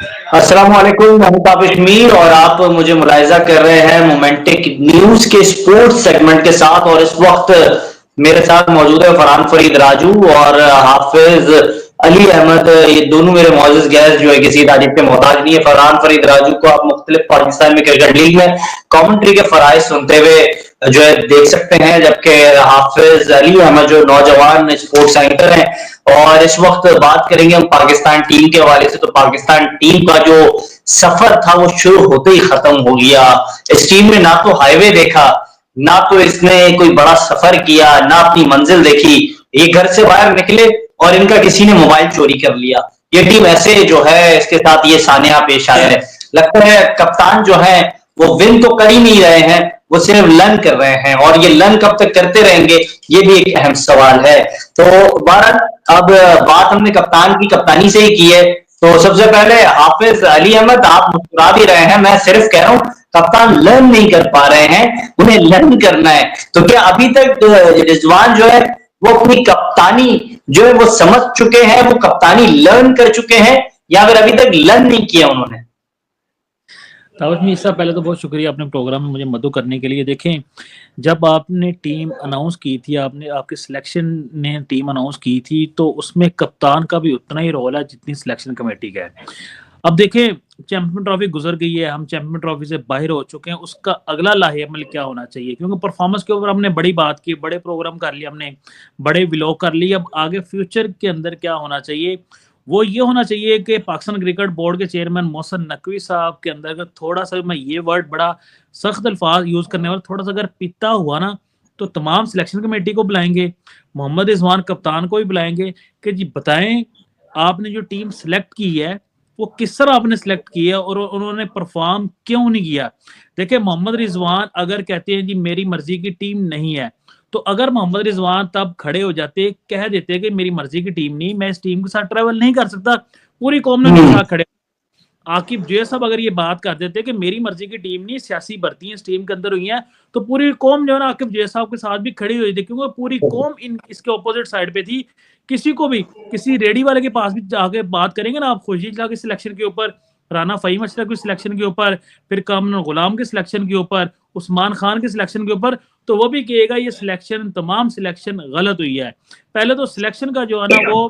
अस्सलाम वालेकुम, मैं हूं ताबिश मीर और आप मुझे मुलाहिजा कर रहे हैं मोमेंटिक न्यूज के स्पोर्ट्स सेगमेंट के साथ। और इस वक्त मेरे साथ मौजूद है फरहान फरीद राजू और हाफिज अली अहमद। ये दोनों मेरे मौजूद गेस्ट जो है किसी तारीफ के मोहताज नहीं है। फरहान फरीद राजू को आप मुख्तलिफ पाकिस्तान में क्रिकेट लीग में कमेंट्री के फराइज सुनते हुए जो है देख सकते हैं, जबकि हाफिज अली अहमद जो नौजवान स्पोर्ट्स एंकर हैं। और इस वक्त बात करेंगे हम पाकिस्तान टीम के हवाले से। तो पाकिस्तान टीम का जो सफर था वो शुरू होते ही खत्म हो गया। इस टीम में ना तो हाईवे देखा, ना तो इसने कोई बड़ा सफर किया, ना अपनी मंजिल देखी। ये घर से बाहर निकले और इनका किसी ने मोबाइल चोरी कर लिया। ये टीम ऐसे जो है इसके साथ ये सानिया पेश आया है। लगता है कप्तान जो है वो विन तो कर ही नहीं रहे हैं, वो सिर्फ लर्न कर रहे हैं। और ये लर्न कब तक करते रहेंगे, ये भी एक अहम सवाल है। तो भारत, अब बात हमने कप्तान की कप्तानी से ही की है। तो सबसे पहले हाफिज अली अहमद, आप मुस्कुरा भी रहे हैं, मैं सिर्फ कह रहा हूं कप्तान लर्न नहीं कर पा रहे हैं, उन्हें लर्न करना है। तो क्या अभी तक रिजवान जो है वो अपनी कप्तानी जो है वो समझ चुके हैं, वो कप्तानी लर्न कर चुके हैं, या फिर अभी तक लर्न नहीं किया उन्होंने? तावत में इससे पहले तो बहुत शुक्रिया अपने प्रोग्राम में मुझे मदद करने के लिए। देखें, जब आपने टीम अनाउंस की थी, आपने आपके सिलेक्शन ने टीम अनाउंस की थी, तो उसमें कप्तान का भी उतना ही रोल है जितनी सिलेक्शन कमेटी का है। अब देखें, चैंपियन ट्रॉफी गुजर गई है, हम चैंपियन ट्रॉफी से बाहर हो चुके हैं, उसका अगला लाहेअमल क्या होना चाहिए? क्योंकि परफॉर्मेंस के ऊपर हमने बड़ी बात की, बड़े प्रोग्राम कर लिए, हमने बड़े व्लॉग कर लिए। अब आगे फ्यूचर के अंदर क्या होना चाहिए? वो ये होना चाहिए कि पाकिस्तान क्रिकेट बोर्ड के चेयरमैन मोहसिन नकवी साहब के अंदर अगर थोड़ा सा, मैं ये वर्ड बड़ा सख्त अल्फाज यूज करने वाला, थोड़ा सा अगर पिता हुआ ना, तो तमाम सिलेक्शन कमेटी को बुलाएंगे, मोहम्मद रिजवान कप्तान को भी बुलाएंगे कि जी बताएं आपने जो टीम सेलेक्ट की है वो किस तरह आपने सेलेक्ट की है और उन्होंने परफॉर्म क्यों नहीं किया। देखिए, मोहम्मद रिजवान अगर कहते हैं जी मेरी मर्जी की टीम नहीं है, तो अगर मोहम्मद रिजवान तब खड़े हो जाते, कह देते कि मेरी मर्जी की टीम नहीं, मैं इस टीम के साथ ट्रैवल नहीं कर सकता, पूरी कौम ने मेरे साथ खड़े। आकिब जो साहब अगर ये बात कर देते कि मेरी मर्जी की टीम नहीं, सियासी भर्तियां इस टीम के अंदर हुई हैं, तो पूरी कौम जो है ना आकिब जो साहब के साथ भी खड़ी हुई थी, क्योंकि पूरी कौम इसके ऑपोजिट साइड पे थी। किसी को भी, किसी रेडी वाले के पास भी जाके बात करेंगे ना आप खुर्शीद शाह के सिलेक्शन के ऊपर, राना फहीम अशरफ के सिलेक्शन के ऊपर, फिर कामरान गुलाम के सिलेक्शन के ऊपर, उस्मान खान के सिलेक्शन के ऊपर, तो वो भी कहेगा ये सिलेक्शन, तमाम सिलेक्शन गलत हुई है। पहले तो सिलेक्शन का जो है ना वो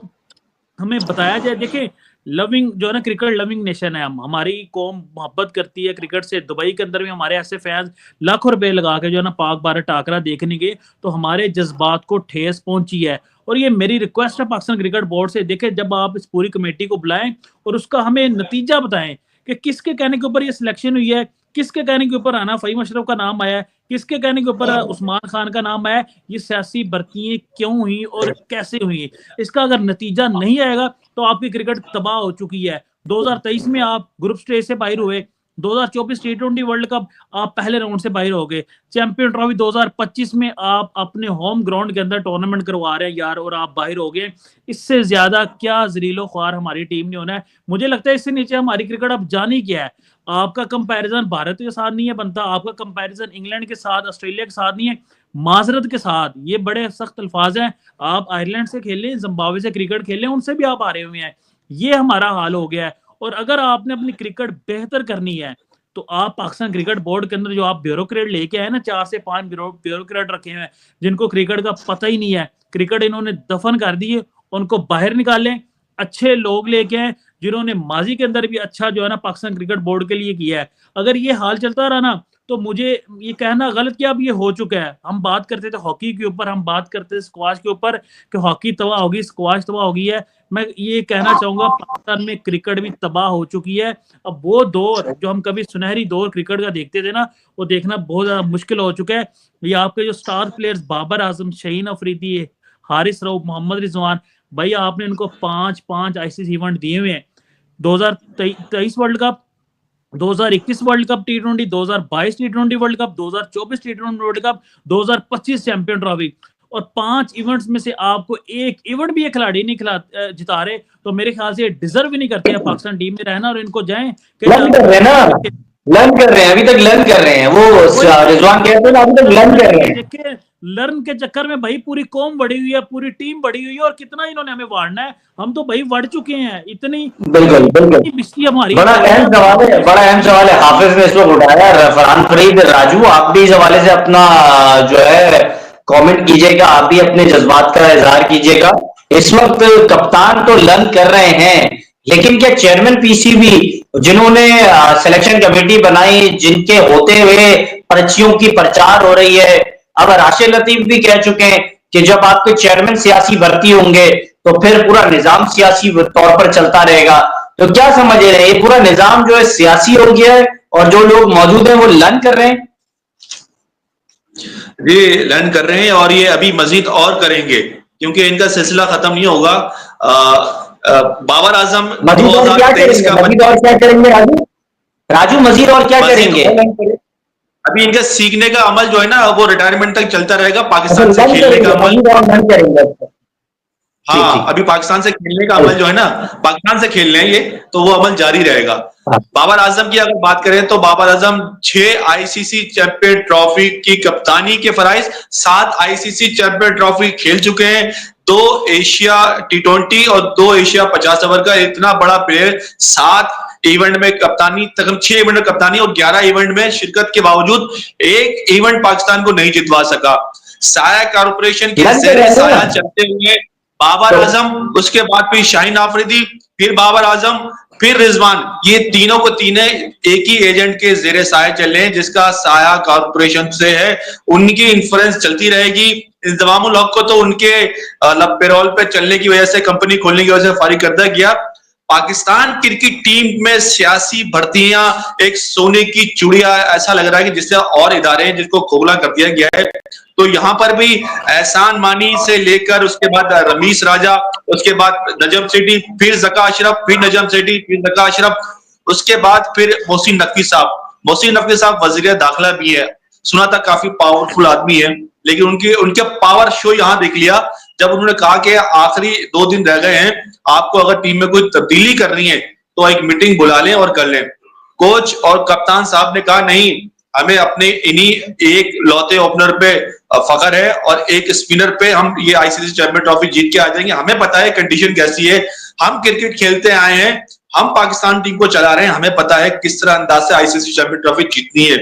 हमें बताया जाए। देखें, लविंग जो है ना, क्रिकेट लविंग नेशन है, हम, हमारी कौम मोहब्बत करती है क्रिकेट से। दुबई के अंदर भी हमारे ऐसे फैंस लाखों रुपए लगा के जो है ना पाक भारत टाकरा देखने के, तो हमारे जज्बात को ठेस पहुंची है। और ये मेरी रिक्वेस्ट है पाकिस्तान क्रिकेट बोर्ड से, देखें जब आप इस पूरी कमेटी को बुलाएं और उसका हमें नतीजा बताएं कि किसके कहने के ऊपर ये सिलेक्शन हुई है, किसके कहने के ऊपर राना फहीम अशरफ का नाम आया है, किसके कहने के ऊपर उस्मान खान का नाम आया, ये सियासी भर्तियां क्यों हुई और कैसे हुई। इसका अगर नतीजा नहीं आएगा तो आपकी क्रिकेट तबाह हो चुकी है। 2023 में आप ग्रुप स्टेज से बाहर हुए, 2024 T20 वर्ल्ड कप आप पहले राउंड से बाहर हो गए, चैंपियन ट्रॉफी 2025 में आप अपने होम ग्राउंड के अंदर टूर्नामेंट करवा रहे हैं यार, और आप बाहर हो गए। इससे ज्यादा क्या जलीलो ख्वार हमारी टीम ने होना है? मुझे लगता है इससे नीचे हमारी क्रिकेट अब जानी क्या है। आपका कंपैरिजन भारत के साथ नहीं है बनता, आपका कंपैरिजन इंग्लैंड के साथ, ऑस्ट्रेलिया के साथ नहीं है, माजरत के साथ। ये बड़े सख्त अल्फाज हैं। आप आयरलैंड से खेलें, जिम्बाब्वे से क्रिकेट खेलें, उनसे भी आप आ रहे हुए हैं। ये हमारा हाल हो गया है। और अगर आपने अपनी क्रिकेट बेहतर करनी है तो आप पाकिस्तान क्रिकेट बोर्ड के अंदर जो आप ब्यूरोक्रेट लेके आए ना, 4 से 5 ब्यूरोक्रेट रखे हैं जिनको क्रिकेट का पता ही नहीं है, क्रिकेट इन्होंने दफन कर दिए, उनको बाहर निकालें। अच्छे लोग लेके आए जिन्होंने माजी के अंदर भी अच्छा जो है ना पाकिस्तान क्रिकेट बोर्ड के लिए किया है। अगर ये हाल चलता रहा ना, तो मुझे ये कहना गलत कि अब ये हो चुका है। हम बात करते थे हॉकी के ऊपर, हम बात करते थे स्क्वाश के ऊपर कि हॉकी तबाह होगी, स्क्वाश तबाह हो गई है। मैं ये कहना चाहूंगा पाकिस्तान में क्रिकेट भी तबाह हो चुकी है। अब वो दौर जो हम कभी सुनहरी दौर क्रिकेट का देखते थे ना, वो देखना बहुत ज्यादा मुश्किल हो चुका है। ये आपके जो स्टार प्लेयर्स बाबर आजम, शहीन अफरीदी, हारिस रऊफ, मोहम्मद रिजवान, भाई आपने इनको 5 आईसीसी इवेंट दिए हुए हैं। 2023 world cup, 2021 world cup T20, 2022 T20 world cup, 2024 T20 world cup, 2025 champion trophy, और 5 इवेंट्स में से आपको एक इवेंट भी ये खिलाड़ी नहीं जिता रहे, तो मेरे ख्याल से डिजर्व ही नहीं करते हैं पाकिस्तान टीम में रहना। और इनको जाएं लर्न कर रहे हैं, अभी तक लर्न कर रहे हैं। वो रिजवान कहते हैं ना, अभी तक लर्न कर रहे हैं। देखिए लर्न के चक्कर में भाई पूरी कौम बढ़ी हुई है, पूरी टीम बढ़ी हुई है, और कितना इन्होंने हमें वाड़ना है। हम तो भाई बढ़ चुके हैं इतनी। बिल्कुल बिल्कुल, बिस्ती हमारी बड़ा अहम सवाल है, बड़ा अहम सवाल है। हाफिज ने इसको उठाया। फरहान फरीद, राजू, आप भी इस हवाले से अपना जो है कमेंट कीजिएगा, आप भी अपने जज्बात का इजहार कीजिएगा। इस वक्त कप्तान तो लर्न कर रहे हैं, लेकिन क्या चेयरमैन पीसीबी जिन्होंने सिलेक्शन कमेटी बनाई, जिनके होते हुए पर्चियों की प्रचार हो रही है, अब राशिद लतीफ भी कह चुके हैं कि जब आपके चेयरमैन सियासी भर्ती होंगे तो फिर पूरा निजाम सियासी तौर पर चलता रहेगा। तो क्या समझ रहे हैं, ये पूरा निजाम जो है सियासी हो गया है और जो लोग मौजूद हैं वो लर्न कर रहे हैं? ये लर्न कर रहे हैं और ये अभी मजीद और करेंगे, क्योंकि इनका सिलसिला खत्म नहीं होगा। बाबर आजम मजीद और क्या करेंगे, मजीद और क्या करेंगे राजू? राजू मजीद और क्या करेंगे? अभी इनका सीखने का अमल जो है ना वो रिटायरमेंट तक चलता रहेगा। पाकिस्तान से खेलने का अमल, हाँ, अभी पाकिस्तान से खेलने का अमल जो है ना, पाकिस्तान से खेल रहे हैं ये, तो वो अमल जारी रहेगा। बाबर आजम की अगर बात करें तो Babar Azam 6 ICC champion trophy की कप्तानी के फराइज, 7 आईसीसी चैंपियन ट्रॉफी खेल चुके हैं, 2 एशिया T20 और 2 एशिया 50 ओवर का इतना बड़ा प्लेयर, 7 इवेंट में कप्तानी, तकरीबन 6 इवेंट में कप्तानी और 11 इवेंट में शिरकत के बावजूद एक इवेंट पाकिस्तान को नहीं जितवा सका। साया कॉर्पोरेशन के ज़ेरे साया चलते हुए बाबर आजम, उसके बाद फिर शाहीन आफरीदी, फिर बाबर आजम, फिर रिजवान, ये तीनों को तीनों एक ही एजेंट के जेरे साया चल रहे हैं, जिसका साया कॉर्पोरेशन से है। उनकी इन्फ्लुएंस चलती रहेगी। इंतजामुल हक को तो उनके पेरोल पे चलने की वजह से, कंपनी खोलने की वजह से फारिग कर दिया गया। पाकिस्तान क्रिकेट टीम में सियासी भर्तियां एक सोने की चूड़िया ऐसा लग रहा है कि जिससे और इदारे हैं जिसको खोखला कर दिया गया है। तो यहाँ पर भी एहसान मानी से लेकर उसके बाद रमीश राजा, उसके बाद नजम सेठी, फिर जका अशरफ, फिर नजम सेठी, फिर जका अशरफ, उसके बाद फिर मोहसिन नकवी साहब। मोहसिन नकवी साहब वजीर दाखिला भी है, सुना था काफी पावरफुल आदमी है, लेकिन उनके पावर शो यहाँ देख लिया जब उन्होंने कहा कि आखिरी 2 दिन रह गए हैं, आपको अगर टीम में कोई तब्दीली करनी है तो एक मीटिंग बुला लें और कर लें। कोच और कप्तान साहब ने कहा नहीं, हमें अपने इन्हीं एक लौते ओपनर पे फख्र है और एक स्पिनर पे हम ये आईसीसी चैंपियन ट्रॉफी जीत के आ जाएंगे। हमें पता है कंडीशन कैसी है, हम क्रिकेट खेलते आए हैं, हम पाकिस्तान टीम को चला रहे हैं, हमें पता है किस तरह अंदाज से आईसीसी चैंपियन ट्रॉफी जीतनी है।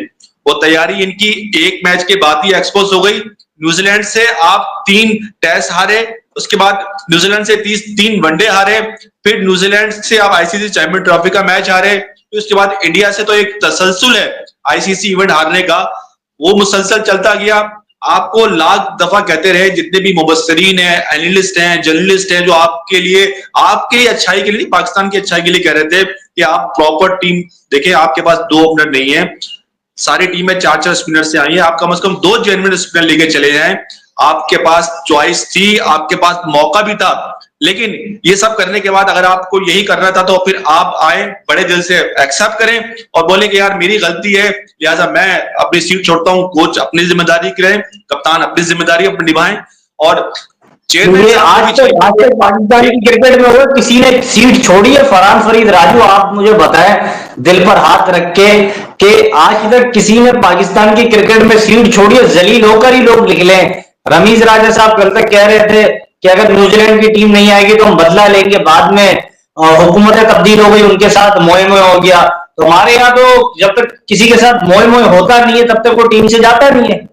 वो तैयारी इनकी एक मैच के बाद ही एक्सपोज हो गई। न्यूजीलैंड से आप 3 टेस्ट हारे, उसके बाद न्यूजीलैंड से 3 वनडे हारे, फिर न्यूजीलैंड से आप आईसीसी चैंपियन ट्रॉफी का मैच हारे, फिर उसके बाद इंडिया से तो एक तसलसल है आईसीसी इवेंट हारने का, वो मुसलसल चलता गया। आपको लाख दफा कहते रहे जितने भी मुबस्सिरीन हैं, एनालिस्ट हैं, जर्नलिस्ट हैं, जो आपके लिए अच्छाई के लिए, पाकिस्तान की अच्छाई के लिए कह रहे थे कि आप प्रॉपर टीम देखें, आपके पास 2 ओपनर नहीं है, सारी टीमें 4-4 स्पिनर से आई है, आप कम से कम 2 जेन्युइन स्पिनर लेके चले जाएं। आपके पास चॉइस थी, आपके पास मौका भी था, लेकिन ये सब करने के बाद अगर आपको यही करना था तो फिर आप आए, बड़े दिल से एक्सेप्ट करें और बोले कि यार मेरी गलती है, लिहाजा मैं अपनी सीट छोड़ता हूं। कोच अपनी जिम्मेदारी करें, कप्तान अपनी जिम्मेदारी अपनी निभाएं। और आज तक पाकिस्तानी क्रिकेट में हुआ किसी ने सीट छोड़ी है? फरहान फरीद, राजू, आप मुझे बताएं दिल पर हाथ रख के कि आज तक किसी ने पाकिस्तान की क्रिकेट में सीट छोड़ी है? जलील होकर ही लोग निकले। रमीज राजा साहब कल तक कह रहे थे कि अगर न्यूजीलैंड की टीम नहीं आएगी तो हम बदला लेंगे, बाद में हुकूमतें तब्दील हो गई, उनके साथ मोए मोए हो गया। तो हमारे यहाँ तो जब तक किसी के साथ मोए मोए होता नहीं है तब तक वो टीम से जाता नहीं है।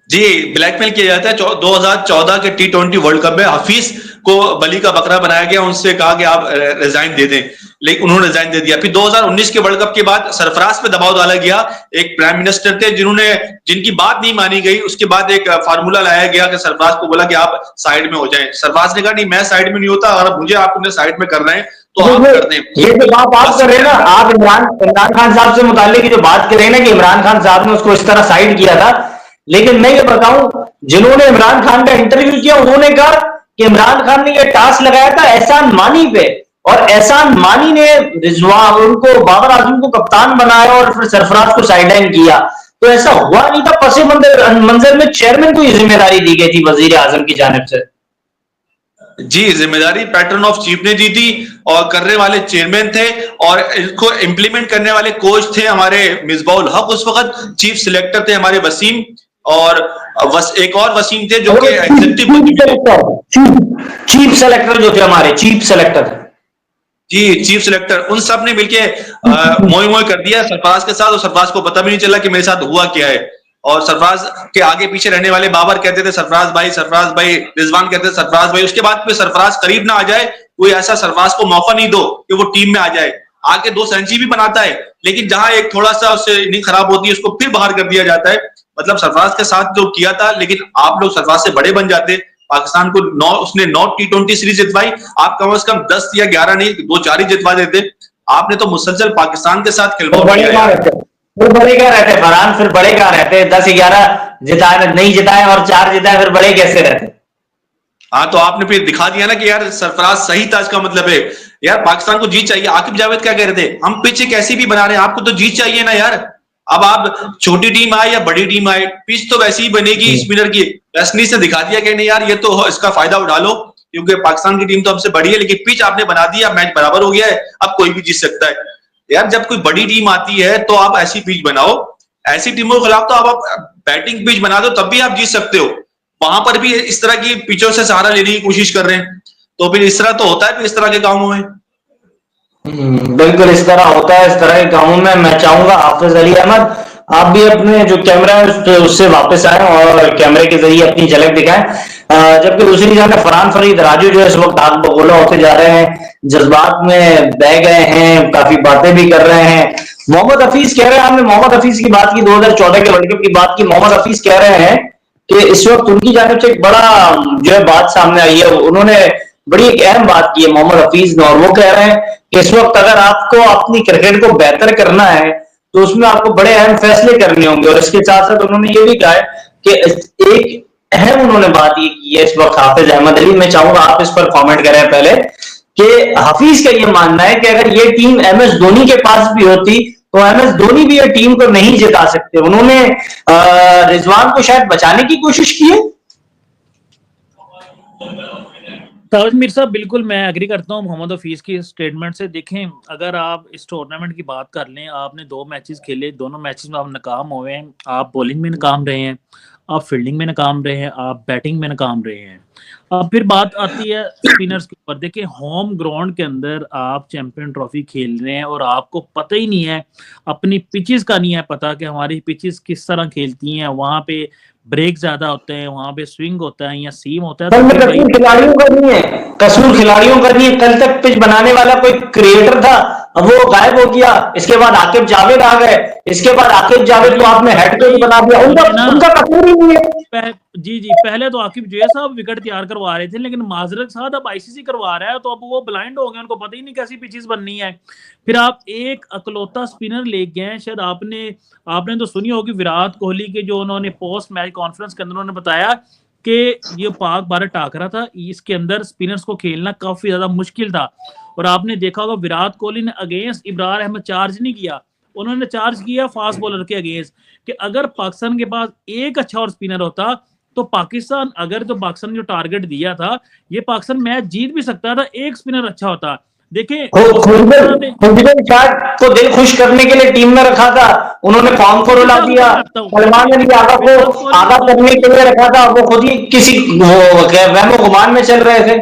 जी, ब्लैकमेल किया जाता है। 2014 के T20 वर्ल्ड कप में हफीज को बली का बकरा बनाया गया, उनसे कहा कि आप रिजाइन दे दें, लेकिन उन्होंने रिजाइन दे दिया। फिर 2019 के वर्ल्ड कप के बाद सरफराज पे दबाव डाला गया। एक प्राइम मिनिस्टर थे जिनकी बात नहीं मानी गई, उसके बाद एक फार्मूला लाया गया कि सरफराज को बोला कि आप साइड में हो जाएं। सरफराज ने कहा नहीं, मैं साइड में नहीं होता, अगर मुझे आपने साइड में करना है तो आप कर दें। ये जो बात कर रहे हैं ना आप, इमरान खान साहब से मुताल्लिक की जो बात कर रहे हैं ना कि इमरान खान साहब ने उसको इस तरह साइड किया था, लेकिन मैं ये बताऊं, जिन्होंने इमरान खान का इंटरव्यू किया उन्होंने कहा कि इमरान खान ने ये टास्क लगाया था एहसान मानी पे, और एहसान मानी ने रिजवान उनको बाबर आजम को कप्तान बनाया और फिर सरफराज को साइडलाइन किया। तो ऐसा हुआ नहीं था, पसे मंजर में चेयरमैन को ये जिम्मेदारी दी गई थी वजीर आजम की जानिब से। जी, जिम्मेदारी पैटर्न ऑफ चीफ ने दी थी और करने वाले चेयरमैन थे। और इसको इम्प्लीमेंट करने वाले कोच थे हमारे मिसबाउल हक, उस वक्त चीफ सिलेक्टर थे हमारे वसीम, और एक और वसीम थे जो कि चीफ सेलेक्टर जो थे हमारे चीफ सेलेक्टर जी, चीफ सिलेक्टर, उन सब ने मिलके मोई मोई कर दिया सरफराज के साथ, और सरफराज को पता भी नहीं चला कि मेरे साथ हुआ क्या है। और सरफराज के आगे पीछे रहने वाले बाबर कहते थे सरफराज भाई, रिजवान कहते थे सरफराज भाई। उसके बाद फिर सरफराज करीब ना आ जाए, कोई ऐसा सरफराज को मौका नहीं दो कि वो टीम में आ जाए। आके 2 सेंचुरी भी बनाता है, लेकिन जहां एक थोड़ा सा उससे इनिंग खराब होती है उसको फिर बाहर कर दिया जाता है। मतलब सरफराज के साथ जो किया था, लेकिन आप लोग सरफराज से बड़े बन जाते। पाकिस्तान को उसने 9 T20 सीरीज जितवाई, आप कम से कम 10 या 11 नहीं 2-4 ही जितवा देते। आपने तो मुसलसल पाकिस्तान के साथ खिलवाड़ किया है। फिर बड़े क्या रहते फरहान, फिर बड़े क्या रहते 10-11 जिताए नहीं जिताए और 4 जिताए, फिर बड़े कैसे रहते? हाँ, तो आपने फिर दिखा दिया ना कि यार सरफराज सही था, इसका मतलब है यार पाकिस्तान को जीत चाहिए। आकिब जावेद क्या कह रहे थे, हम पिच कैसी भी बना रहे हैं, आपको तो जीत चाहिए ना यार। अब आप छोटी टीम आए या बड़ी टीम आए, पिच तो वैसी ही बनेगी स्पिनर की। वेस्ट इंडीज ने दिखा दिया कि नहीं यार ये तो इसका फायदा उठा लो, क्योंकि पाकिस्तान की टीम तो हमसे बड़ी है, लेकिन पिच आपने बना दी, अब मैच बराबर हो गया है, अब कोई भी जीत सकता है। यार जब कोई बड़ी टीम आती है तो आप ऐसी पिच बनाओ, ऐसी टीमों के खिलाफ तो आप बैटिंग पिच बना दो, तब भी आप जीत सकते हो। वहां पर भी इस तरह की पिचों से सहारा लेने की कोशिश कर रहे हैं, तो फिर इस तरह तो होता है फिर इस तरह के कामों में। बिल्कुल इस तरह होता है, इस तरह के कामों में। मैं चाहूंगा हाफिज अली अहमद आप भी अपने जो कैमरा है उससे वापस आए और कैमरे के जरिए अपनी झलक दिखाएं। जबकि दूसरी जाने फरहान फरीद राजू जो इस वक्त आग बगोला होते जा रहे हैं, जज्बात में बह गए हैं, काफी बातें भी कर रहे हैं। मोहम्मद हफीज कह रहे हैं, आपने मोहम्मद हफीज की बात की, 2014 के वर्ल्ड कप की बात की। मोहम्मद हफीज कह रहे हैं कि इस वक्त उनकी जानिब से एक बड़ा जो है बात सामने आई है, उन्होंने बड़ी एक अहम बात की है मोहम्मद हफीज ने, और वो कह रहे हैं कि इस वक्त अगर आपको अपनी क्रिकेट को बेहतर करना है तो उसमें आपको बड़े अहम फैसले करने होंगे। और इसके साथ साथ उन्होंने ये भी कहा है कि एक अहम उन्होंने बात ये की है इस वक्त हाफिज अहमद अली, मैं चाहूंगा आप इस पर कमेंट करें पहले, कि हफीज का ये मानना है कि अगर ये टीम एमएस धोनी के पास भी होती तो एमएस धोनी भी ये टीम को नहीं जिता सकते। उन्होंने रिजवान को शायद बचाने की कोशिश की है। ताज मीर साहब, बिल्कुल मैं एग्री करता हूँ मोहम्मद हफीज की स्टेटमेंट से। देखें, अगर आप इस टूर्नामेंट की बात कर लें, आपने 2 मैचेस खेले, दोनों मैचेस में आप नाकाम हुए हैं। आप बॉलिंग में नाकाम रहे हैं, आप फील्डिंग में नाकाम रहे हैं, आप बैटिंग में नाकाम रहे हैं। अब फिर बात आती है स्पिनर्स के ऊपर। देखिए, होम ग्राउंड के अंदर आप चैंपियन ट्रॉफी खेल रहे हैं और आपको पता ही नहीं है, अपनी पिचेस का नहीं है पता कि हमारी पिचेस किस तरह खेलती हैं। वहां पे ब्रेक ज्यादा होते हैं, वहां पे स्विंग होता है या सीम होता है। तो कसूर खिलाड़ियों का नहीं है, कसूर खिलाड़ियों का नहीं है। कल तक पिच बनाने वाला कोई क्रिएटर था, अब वो गायब हो गया। इसके बाद आकिब जावेद आ गए, इसके बाद आकिब जावेद को आपने हेड कोच बना दिया, उनका कसूर ही नहीं है। जी, पहले तो आकिब जो साहब विकेट तैयार करवा रहे थे, लेकिन माजरत साहब अब आईसीसी करवा रहा है, तो अब वो ब्लाइंड हो गए, उनको पता ही नहीं कैसी पिचेस बननी है। फिर आप एक अकलौता स्पिनर ले गए हैं। शायद आपने तो सुनी होगी विराट कोहली के जो उन्होंने पोस्ट मैच कॉन्फ्रेंस के अंदर उन्होंने बताया कि ये पाक भारत टाकरा था, इसके अंदर स्पिनर्स को खेलना काफी ज्यादा मुश्किल था। और आपने देखा होगा विराट कोहली ने अगेंस्ट इब्रार अहमद चार्ज नहीं किया, उन्होंने चार्ज किया फास्ट बॉलर के अगेंस्ट, कि अगर पाकिस्तान के पास एक अच्छा और स्पिनर होता तो पाकिस्तान ने जो टारगेट दिया था, ये पाकिस्तान मैच जीत भी सकता था, एक स्पिनर अच्छा होता। देखिए, को दिल खुश करने के लिए टीम में रखा था, उन्होंने फॉर्म को रुला दिया। सलमान अली आगा को आगा करने के लिए रखा था, वो खुद ही किसी वहमो गुमान में चल रहे थे।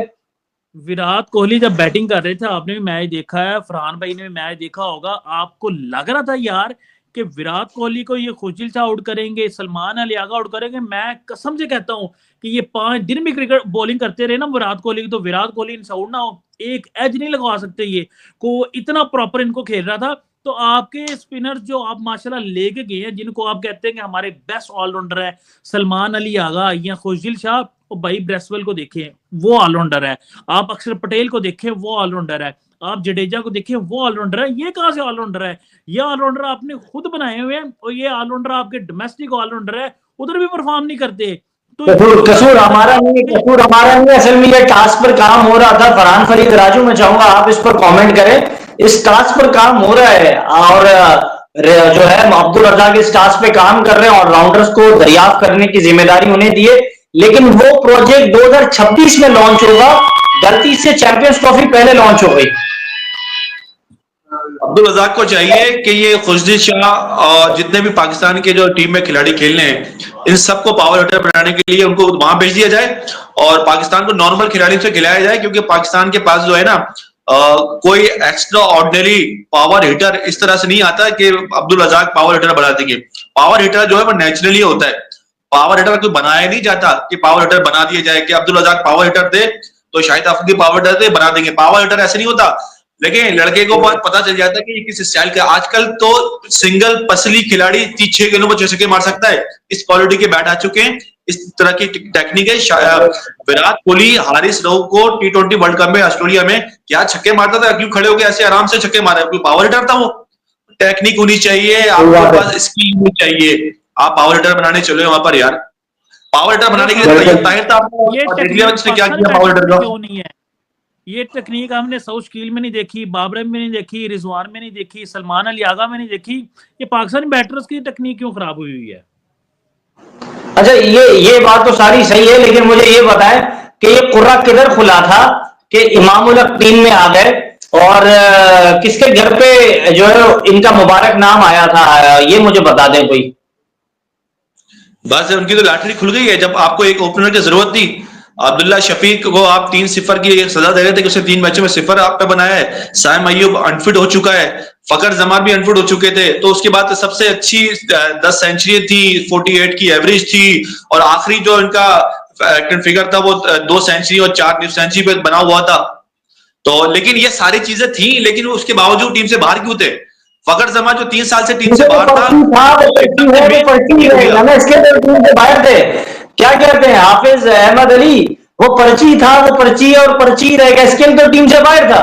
विराट कोहली जब बैटिंग कर रहे थे, आपने भी मैच देखा है, फरहान भाई ने भी मैच देखा होगा, आपको लग रहा था यार कि विराट कोहली को ये खुशिल शाह आउट करेंगे, सलमान अली आगा आउट करेंगे। मैं कसम से कहता हूं कि ये 5 दिन भी क्रिकेट बॉलिंग करते रहे ना विराट कोहली, तो विराट कोहली आउट ना हो, एक एज नहीं लगवा सकते ये को, इतना प्रॉपर इनको खेल रहा था। तो आपके स्पिनर जो आप माशाल्लाह लेके गए हैं, जिनको आप कहते हैं कि हमारे बेस्ट ऑलराउंडर है, सलमान अली आगा या खुशिल शाह, भाई ब्रेसवेल को देखें वो ऑलराउंडर है, आप अक्षर पटेल को देखें वो ऑलराउंडर है, आप जडेजा को देखें वो ऑलराउंडर है। ये कहां से ऑलराउंडर है? ये ऑलराउंडर आपने खुद बनाए हुए हैं, और ये ऑलराउंडर आपके डोमेस्टिक ऑलराउंडर है, उधर भी परफॉर्म नहीं करते। तो कसूर हमारा नहीं, असल में ये टास्क पर काम हो रहा था। फरहान फरीद राजू, मैं चाहूंगा आप इस पर कमेंट करें। इस टास्क पर काम हो रहा है और जो है अब्दुल रज़ाक इस टास्क पे काम कर रहे हैं, ऑलराउंडर्स को दरियाफ्त करने की जिम्मेदारी उन्हें दी है, लेकिन वो प्रोजेक्ट 2026 में लॉन्च होगा। गलती से चैंपियंस ट्रॉफी पहले लॉन्च हो गई। अब्दुल रज़ाक को चाहिए कि ये खुशदिल शाह और जितने भी पाकिस्तान के जो टीम में खिलाड़ी खेल रहे हैं, इन सबको पावर हिटर बनाने के लिए उनको वहां भेज दिया जाए और पाकिस्तान को नॉर्मल खिलाड़ियों से खिलाया जाए, क्योंकि पाकिस्तान के पास जो है ना कोई एक्स्ट्रा ऑर्डिनरी पावर हिटर इस तरह से नहीं आता कि अब्दुल रज़ाक पावर हिटर बना देंगे। पावर हिटर जो है वो नेचुरली होता है, पावर हिटर कोई बनाया नहीं जाता कि पावर हिटर बना दिया जाए कि अब्दुल रज़ाक पावर हिटर थे तो शाहिद अफरीदी पावर हिटर थे बना देंगे। पावर हिटर ऐसे नहीं होता, लेकिन लड़के को पता चल जाता है कि किस स्टाइल का। आजकल तो सिंगल पसली खिलाड़ी 6 गेंदों में 6 छक्के मार सकता है, इस क्वालिटी के बैट आ चुके हैं, इस तरह की टेक्निक है। विराट कोहली हारिस राव को T20 वर्ल्ड कप में ऑस्ट्रेलिया में क्या छक्के मारता था, क्यों खड़े होकर ऐसे आराम से छक्के मारे, कोई पावर हिटर था वो? टेक्निक होनी चाहिए, आपके पास स्किल होनी चाहिए, आप पावर हिटर बनाने चले वहां पर यार। पावर हिटर बनाने के लिए ताहिर था, क्या किया पावर हिटर क्यों नहीं है? ये टेक्निक हमने साउथ कील में नहीं देखी, बाबरे में नहीं देखी, रिजवान में नहीं देखी, सलमान अली आगा में नहीं देखी। ये पाकिस्तानी बैटर्स की टेक्निक क्यों खराब हुई है? अच्छा, ये बात तो सारी सही है, लेकिन मुझे ये बताएं कि ये कुर्रा किधर खुला था कि इमामुल हक टीम में आ गए और किसके घर पे जो है इनका मुबारक नाम आया था, ये मुझे बता दें कोई। बस उनकी तो लॉटरी खुल गई है। जब आपको एक ओपनर की जरूरत थी, अब्दुल्ला शफीक को आप 3-0 की सजा दे रहे थे कि उसने 3 मैचों में 0 आप पे बनाया है। साइम अय्यूब अनफिट हो चुका है, फकर जमान भी अनफिट हो चुके थे, तो उसके बाद तो सबसे अच्छी 10 सेंचुरी थी, 48 की एवरेज थी, और आखिरी जो इनका फिगर था वो 2 सेंचुरी और 4 सेंचुरी पे बना हुआ था। तो लेकिन ये सारी चीजें थी, लेकिन उसके बावजूद टीम से बाहर क्यों थे? फकर जमान जो 3 साल से टीम से बाहर था, बाहर थे। क्या कहते हैं हाफिज अहमद अली, वो पर्ची था, वो पर्ची और पर्ची रहेगा, इसके लिए तो टीम से बाहर था।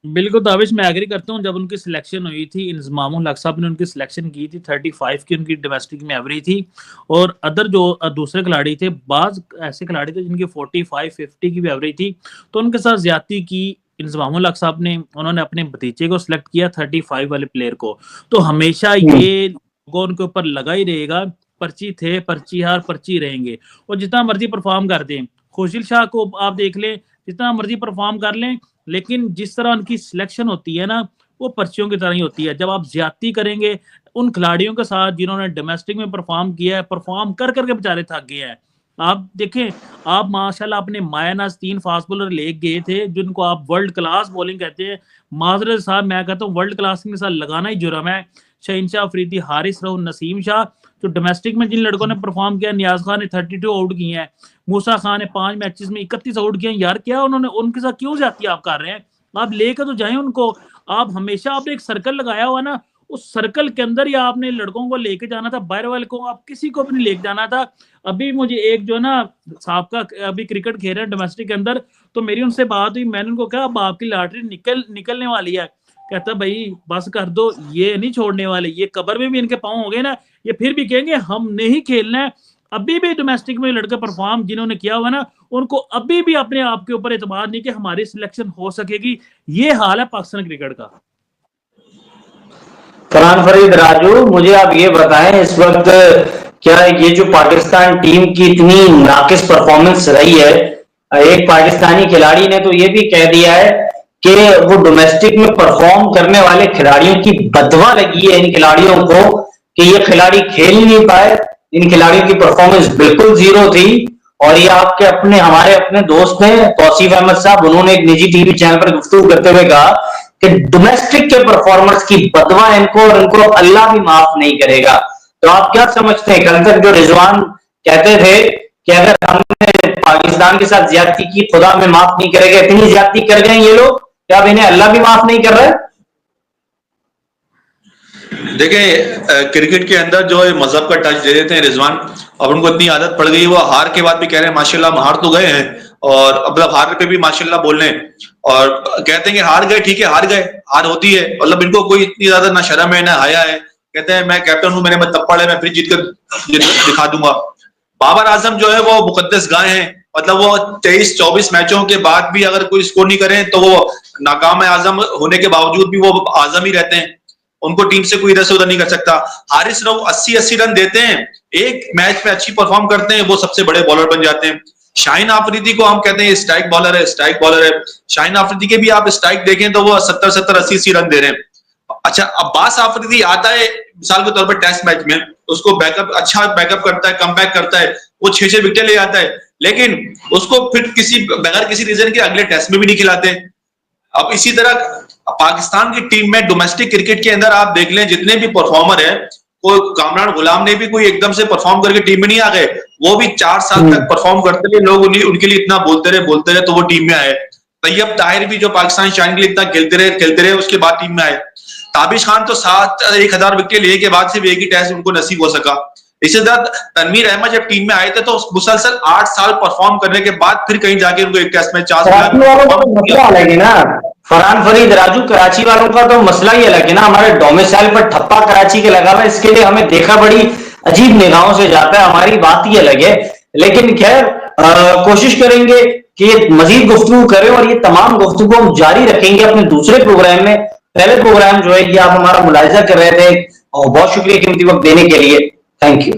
बिल्कुल ताबिश, मैं एग्री करता हूँ। जब उनकी सिलेक्शन हुई थी, इंजमामुल हक साहब ने उनकी सिलेक्शन की थी, 35 की उनकी डोमेस्टिक में एवरेज थी, और अदर जो दूसरे खिलाड़ी थे, बाज ऐसे खिलाड़ी थे जिनकी 45-50 की भी एवरेज थी, तो उनके साथ ज्यादती की इंजमामुल हक साहब ने। उन्होंने अपने भतीजे को सिलेक्ट किया 35 वाले प्लेयर को। तो हमेशा ये लोगों उनके ऊपर लगा ही रहेगा, पर्ची थे, पर्ची हार, पर्ची रहेंगे, और जितना मर्जी परफॉर्म कर दें। खुशदिल शाह को आप देख लें, जितना मर्जी परफॉर्म कर लें, लेकिन जिस तरह उनकी सिलेक्शन होती है ना, वो पर्चियों की तरह ही होती है। जब आप ज्यादती करेंगे उन खिलाड़ियों के साथ जिन्होंने डोमेस्टिक में परफॉर्म किया है, परफॉर्म कर करके बेचारे थक गए हैं। आप देखें, आप माशाल्लाह अपने मायनास 3 फास्ट बॉलर ले गए थे जिनको आप वर्ल्ड क्लास बॉलिंग कहते हैं। माजरत साहब, मैं कहता हूँ वर्ल्ड क्लास के साथ लगाना ही जुर्म है। शहनशाह अफरीदी, हारिस राव, नसीम शाह, जो डोमेस्टिक में जिन लड़कों ने परफॉर्म किया, नियाज खान ने 32 आउट किए हैं, मूसा खान ने 5 मैचेस में 31 आउट किए हैं। यार क्या उन्होंने, उनके साथ क्यों जाती आप कर रहे हैं? आप लेकर तो जाएं उनको। आप हमेशा आपने एक सर्कल लगाया हुआ ना, उस सर्कल के अंदर ही आपने लड़कों को लेके जाना था, बाहर वाले को आप किसी को भी नहीं लेके जाना था। अभी मुझे एक जो ना साहब का अभी क्रिकेट खेल रहे हैं डोमेस्टिक के अंदर, तो मेरी उनसे बात हुई, मैंने उनको कहा अब आपकी लॉटरी निकलने वाली है। कहता भाई बस कर दो, ये नहीं छोड़ने वाले, ये कब्र में भी इनके पाँव हो गए ना, ये फिर भी कहेंगे हम नहीं खेलना है। अभी भी डोमेस्टिक में लड़के परफॉर्म जिन्होंने किया हुआ ना, उनको अभी भी अपने आप के ऊपर एतबार नहीं कि हमारी सिलेक्शन हो सकेगी। ये हाल है पाकिस्तान क्रिकेट का। फरहान फरीद राजू, मुझे आप ये बताएं, इस वक्त क्या ये जो पाकिस्तान टीम की इतनी नाकिस परफॉर्मेंस रही है, एक पाकिस्तानी खिलाड़ी ने तो ये भी कह दिया है कि वो डोमेस्टिक में परफॉर्म करने वाले खिलाड़ियों की बदवा लगी है इन खिलाड़ियों को कि ये खिलाड़ी खेल नहीं पाए, इन खिलाड़ियों की परफॉर्मेंस बिल्कुल जीरो थी। और ये आपके अपने हमारे अपने दोस्त हैं तौसीफ अहमद साहब, उन्होंने एक निजी टीवी चैनल पर गुफ्तगू करते हुए कहा कि डोमेस्टिक के परफॉर्मेंस की बदवा इनको और इनको अल्लाह भी माफ नहीं करेगा। तो आप क्या समझते हैं, कल तक जो रिजवान कहते थे कि अगर हमने पाकिस्तान के साथ ज्यादती की खुदा में माफ नहीं करेगा, इतनी ज्यादती कर गए ये लोग, क्या अब इन्हें अल्लाह भी माफ नहीं कर रहा है? देखें, क्रिकेट के अंदर जो है मजहब का टच दे देते हैं रिजवान, अब उनको इतनी आदत पड़ गई, वो हार के बाद भी कह रहे हैं माशाल्लाह हम हार तो गए हैं, और मतलब हार पे भी माशाल्लाह बोल रहे हैं, और कहते हैं कि हार गए, ठीक है हार गए, हार होती है, मतलब इनको कोई इतनी ज्यादा ना शर्म है ना हया है। कहते हैं मैं कैप्टन हूं, मेरे में तप्पड़ है, मैं फिर जीत कर दिखा दूंगा। बाबर आजम जो है वो मुकद्दस गाय है, मतलब वो 23-24 मैचों के बाद भी अगर कोई स्कोर नहीं करें तो वो नाकाम आजम होने के बावजूद भी वो आजम ही रहते हैं, उनको टीम से कोई इधर से उधर नहीं कर सकता। हारिस राव 80-80 रन देते हैं, एक मैच में अच्छी परफॉर्म करते हैं, वो सबसे बड़े बॉलर बन जाते हैं। शाहीन आफरीदी को हम कहते हैं स्ट्राइक बॉलर है, स्ट्राइक बॉलर है। शाहीन आफरीदी के भी आप स्ट्राइक देखें तो वो 70-70, 80-80 रन दे रहे हैं। अच्छा, अब्बास आफरीदी आता है मिसाल के तौर पर टेस्ट मैच में, उसको अच्छा बैकअप करता है, कम बैक करता है, वो 6-6 विकेट ले आता है, लेकिन उसको फिर बगैर किसी रीजन के अगले टेस्ट में भी नहीं खिलाते। अब इसी तरह पाकिस्तान की टीम में डोमेस्टिक क्रिकेट के अंदर आप देख लें, जितने भी परफॉर्मर है, कोई कामरान गुलाम ने भी कोई एकदम से परफॉर्म करके टीम में नहीं आ गए, वो भी 4 साल तक परफॉर्म करते रहे, लोग उनके लिए इतना बोलते रहे तो वो टीम में आए। तैयब ताहिर भी जो पाकिस्तान शान के लिए इतना खेलते रहे उसके बाद टीम में आए। ताबिश खान तो 1000 विकेट लेने के बाद सिर्फ एक ही टेस्ट उनको नसीब हो सका। इसी तरह तनवीर अहमद जब टीम में आए थे तो मुसलसल 8 साल परफॉर्म करने के बाद फिर कहीं जाके उनको एक टेस्ट में 4 अलग है ना। फरहान फरीद राजू, कराची वालों का तो मसला ही अलग है ना, हमारे डोमिसाइल पर ठप्पा कराची के लगा हुआ है, इसके लिए हमें देखा बड़ी अजीब निगाहों से जाता है, हमारी बात ही अलग है। लेकिन खैर कोशिश करेंगे कि ये मजीद गुफ्तगू करें और ये तमाम गुफ्तगू हम जारी रखेंगे अपने दूसरे प्रोग्राम में। पहले प्रोग्राम जो है ये आप हमारा मुलाहिजा कर रहे थे, और बहुत शुक्रिया कीमती वक्त देने के लिए। Thank you.